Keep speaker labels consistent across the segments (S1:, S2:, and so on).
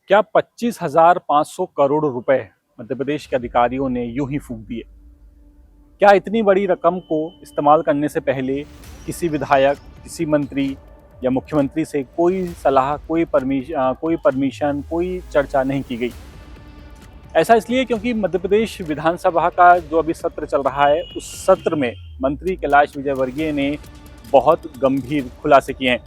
S1: क्या 25,500 करोड़ रुपए मध्य प्रदेश के अधिकारियों ने यूं ही फूंक दिए? क्या इतनी बड़ी रकम को इस्तेमाल करने से पहले किसी विधायक, किसी मंत्री या मुख्यमंत्री से कोई सलाह, कोई परमिशन, कोई चर्चा नहीं की गई? ऐसा इसलिए क्योंकि मध्य प्रदेश विधानसभा का जो अभी सत्र चल रहा है, उस सत्र में मंत्री कैलाश विजयवर्गीय ने बहुत गंभीर खुलासे किए हैं।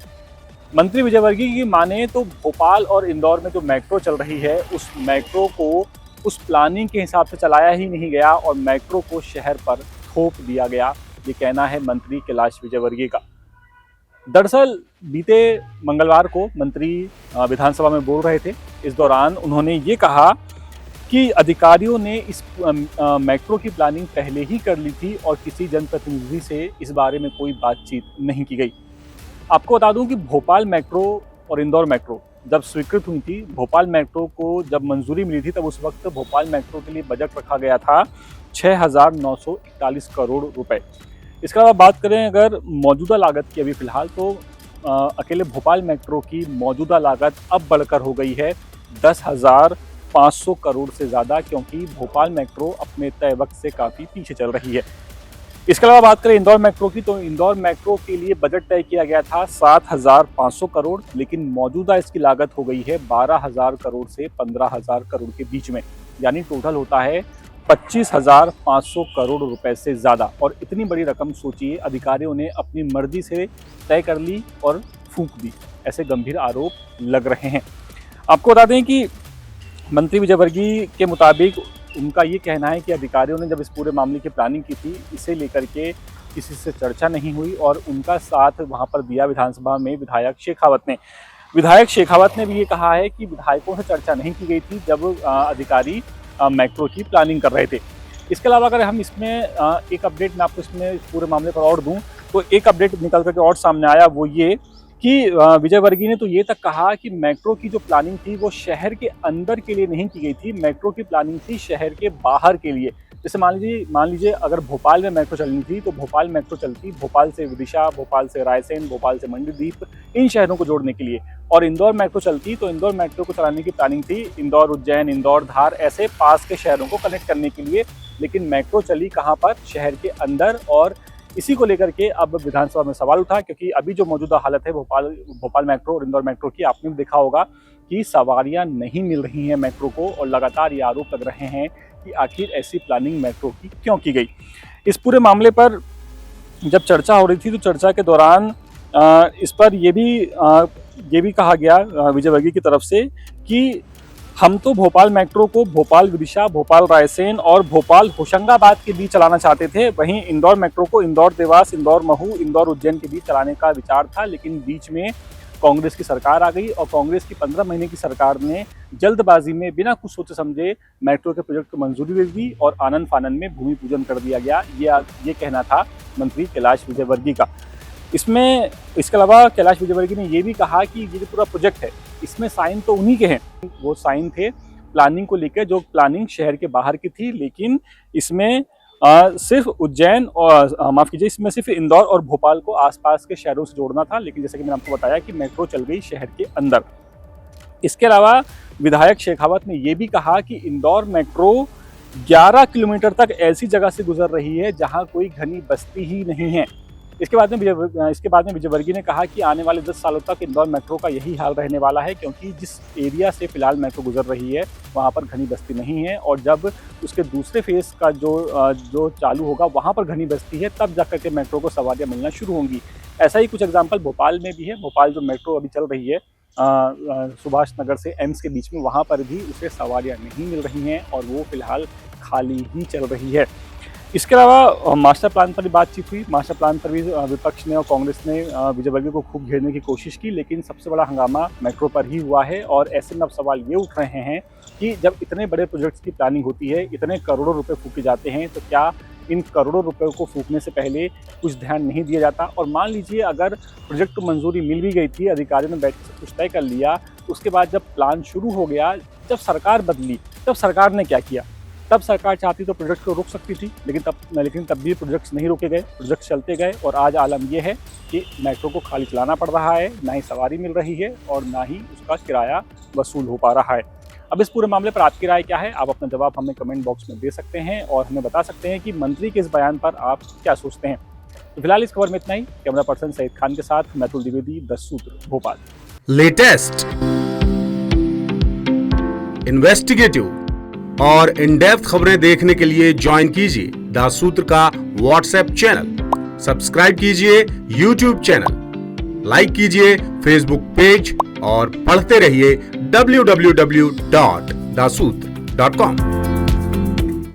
S1: मंत्री विजयवर्गीय की माने तो भोपाल और इंदौर में जो मेट्रो चल रही है, उस मेट्रो को उस प्लानिंग के हिसाब से चलाया ही नहीं गया और मेट्रो को शहर पर थोप दिया गया। ये कहना है मंत्री कैलाश विजयवर्गीय का। दरअसल बीते मंगलवार को मंत्री विधानसभा में बोल रहे थे। इस दौरान उन्होंने ये कहा कि अधिकारियों ने इस मेट्रो की प्लानिंग पहले ही कर ली थी और किसी जनप्रतिनिधि से इस बारे में कोई बातचीत नहीं की गई। आपको बता दूं कि भोपाल मेट्रो और इंदौर मेट्रो जब स्वीकृत हुई थी, भोपाल मेट्रो को जब मंजूरी मिली थी, तब उस वक्त भोपाल मेट्रो के लिए बजट रखा गया था 6,941 करोड़ रुपए। इसके अलावा बात करें अगर मौजूदा लागत की अभी फिलहाल, तो अकेले भोपाल मेट्रो की मौजूदा लागत अब बढ़कर हो गई है 10,500 करोड़ से ज़्यादा, क्योंकि भोपाल मेट्रो अपने तय वक्त से काफ़ी पीछे चल रही है। इसके अलावा बात करें इंदौर मेट्रो की, तो इंदौर मेट्रो के लिए बजट तय किया गया था 7,500 करोड़, लेकिन मौजूदा इसकी लागत हो गई है 12,000 करोड़ से 15,000 करोड़ के बीच में, यानी टोटल होता है 25,500 करोड़ रुपए से ज़्यादा। और इतनी बड़ी रकम सोचिए, अधिकारियों ने अपनी मर्जी से तय कर ली और फूंक दी, ऐसे गंभीर आरोप लग रहे हैं। आपको बता दें कि मंत्री विजयवर्गीय के मुताबिक उनका ये कहना है कि अधिकारियों ने जब इस पूरे मामले की प्लानिंग की थी, इसे लेकर के किसी से चर्चा नहीं हुई और उनका साथ वहां पर दिया विधानसभा में विधायक शेखावत ने। विधायक शेखावत ने भी ये कहा है कि विधायकों से चर्चा नहीं की गई थी जब अधिकारी मेट्रो की प्लानिंग कर रहे थे। इसके अलावा अगर हम इसमें एक अपडेट मैं आपको इसमें पूरे मामले पर और दूँ, तो एक अपडेट निकल करके और सामने आया, वो ये कि विजयवर्गीय ने तो ये तक कहा कि मेट्रो की जो प्लानिंग थी वो शहर के अंदर के लिए नहीं की गई थी, मेट्रो की प्लानिंग थी शहर के बाहर के लिए। जैसे मान लीजिए अगर भोपाल में मेट्रो चलनी थी तो भोपाल मेट्रो चलती भोपाल से विदिशा, भोपाल से रायसेन, भोपाल से मंडीदीप, इन शहरों को जोड़ने के लिए। और इंदौर मेट्रो चलती तो इंदौर मेट्रो को चलाने की प्लानिंग थी इंदौर, उज्जैन, इंदौर, धार, ऐसे पास के शहरों को कनेक्ट करने के लिए। लेकिन मेट्रो चली कहाँ पर? शहर के अंदर। और इसी को लेकर के अब विधानसभा में सवाल उठा, क्योंकि अभी जो मौजूदा हालत है भोपाल मेट्रो और इंदौर मेट्रो की, आपने भी देखा होगा कि सवारियां नहीं मिल रही हैं मेट्रो को, और लगातार ये आरोप लग रहे हैं कि आखिर ऐसी प्लानिंग मेट्रो की क्यों की गई। इस पूरे मामले पर जब चर्चा हो रही थी, तो चर्चा के दौरान इस पर ये भी कहा गया विजयवर्गीय की तरफ से कि हम तो भोपाल मेट्रो को भोपाल विदिशा, भोपाल रायसेन और भोपाल होशंगाबाद के बीच चलाना चाहते थे। वहीं इंदौर मेट्रो को इंदौर देवास, इंदौर महू, इंदौर उज्जैन के बीच चलाने का विचार था, लेकिन बीच में कांग्रेस की सरकार आ गई और कांग्रेस की 15 महीने की सरकार ने जल्दबाजी में बिना कुछ सोचे समझे मेट्रो के प्रोजेक्ट को मंजूरी दे दी और आनन फानन में भूमि पूजन कर दिया गया। ये कहना था मंत्री कैलाश विजयवर्गीय का। इसके अलावा कैलाश विजयवर्गीय ने यह भी कहा कि ये जो पूरा प्रोजेक्ट है, इसमें साइन तो उन्हीं के हैं, वो साइन थे प्लानिंग को लेकर, जो प्लानिंग शहर के बाहर की थी, लेकिन इसमें सिर्फ उज्जैन और इसमें सिर्फ इंदौर और भोपाल को आसपास के शहरों से जोड़ना था। लेकिन जैसे कि मैंने आपको बताया कि मेट्रो चल गई शहर के अंदर। इसके अलावा विधायक शेखावत ने यह भी कहा कि इंदौर मेट्रो 11 किलोमीटर तक ऐसी जगह से गुजर रही है जहां कोई घनी बस्ती ही नहीं है। इसके बाद में विजयवर्गीय ने कहा कि आने वाले 10 सालों तक इंदौर मेट्रो का यही हाल रहने वाला है, क्योंकि जिस एरिया से फिलहाल मेट्रो गुजर रही है वहाँ पर घनी बस्ती नहीं है, और जब उसके दूसरे फेज का जो चालू होगा वहाँ पर घनी बस्ती है, तब जाकर के मेट्रो को सवारियाँ मिलना शुरू होंगी। ऐसा ही कुछ एग्जाम्पल भोपाल में भी है। भोपाल जो मेट्रो अभी चल रही है सुभाष नगर से एम्स के बीच में, वहाँ पर भी उसे सवारियाँ नहीं मिल रही हैं और वो फिलहाल खाली ही चल रही है। इसके अलावा मास्टर प्लान पर भी बातचीत हुई। मास्टर प्लान पर भी विपक्ष ने और कांग्रेस ने विजयवर्गीय को खूब घेरने की कोशिश की, लेकिन सबसे बड़ा हंगामा मेट्रो पर ही हुआ है। और ऐसे में अब सवाल ये उठ रहे हैं कि जब इतने बड़े प्रोजेक्ट्स की प्लानिंग होती है, इतने करोड़ों रुपए फूके जाते हैं, तो क्या इन करोड़ों रुपए को फूकने से पहले कुछ ध्यान नहीं दिया जाता? और मान लीजिए अगर प्रोजेक्ट को मंजूरी मिल भी गई थी, अधिकारियों ने बैठ के कुछ तय कर लिया, उसके बाद जब प्लान शुरू हो गया, जब सरकार बदली, तब सरकार ने क्या किया? तब सरकार चाहती तो प्रोजेक्ट को रोक सकती थी, लेकिन तब भी प्रोजेक्ट्स नहीं रोके गए, प्रोजेक्ट चलते गए और आज आलम यह है कि मेट्रो को खाली चलाना पड़ रहा है, ना ही सवारी मिल रही है और ना ही उसका किराया वसूल हो पा रहा है। अब इस पूरे मामले पर आपकी राय क्या है? आप अपना जवाब हमें कमेंट बॉक्स में दे सकते हैं और हमें बता सकते हैं कि मंत्री के इस बयान पर आप क्या सोचते हैं। तो फिलहाल इस खबर में इतना ही। कैमरा पर्सन सईद खान के साथ मैं अतुल द्विवेदी, 10 सूत्र, भोपाल।
S2: लेटेस्ट, इन्वेस्टिगेटिव और इन डेप्थ खबरें देखने के लिए ज्वाइन कीजिए 10 सूत्र का व्हाट्सएप चैनल, सब्सक्राइब कीजिए यूट्यूब चैनल, लाइक कीजिए फेसबुक पेज और पढ़ते रहिए www.daसूत्र.com।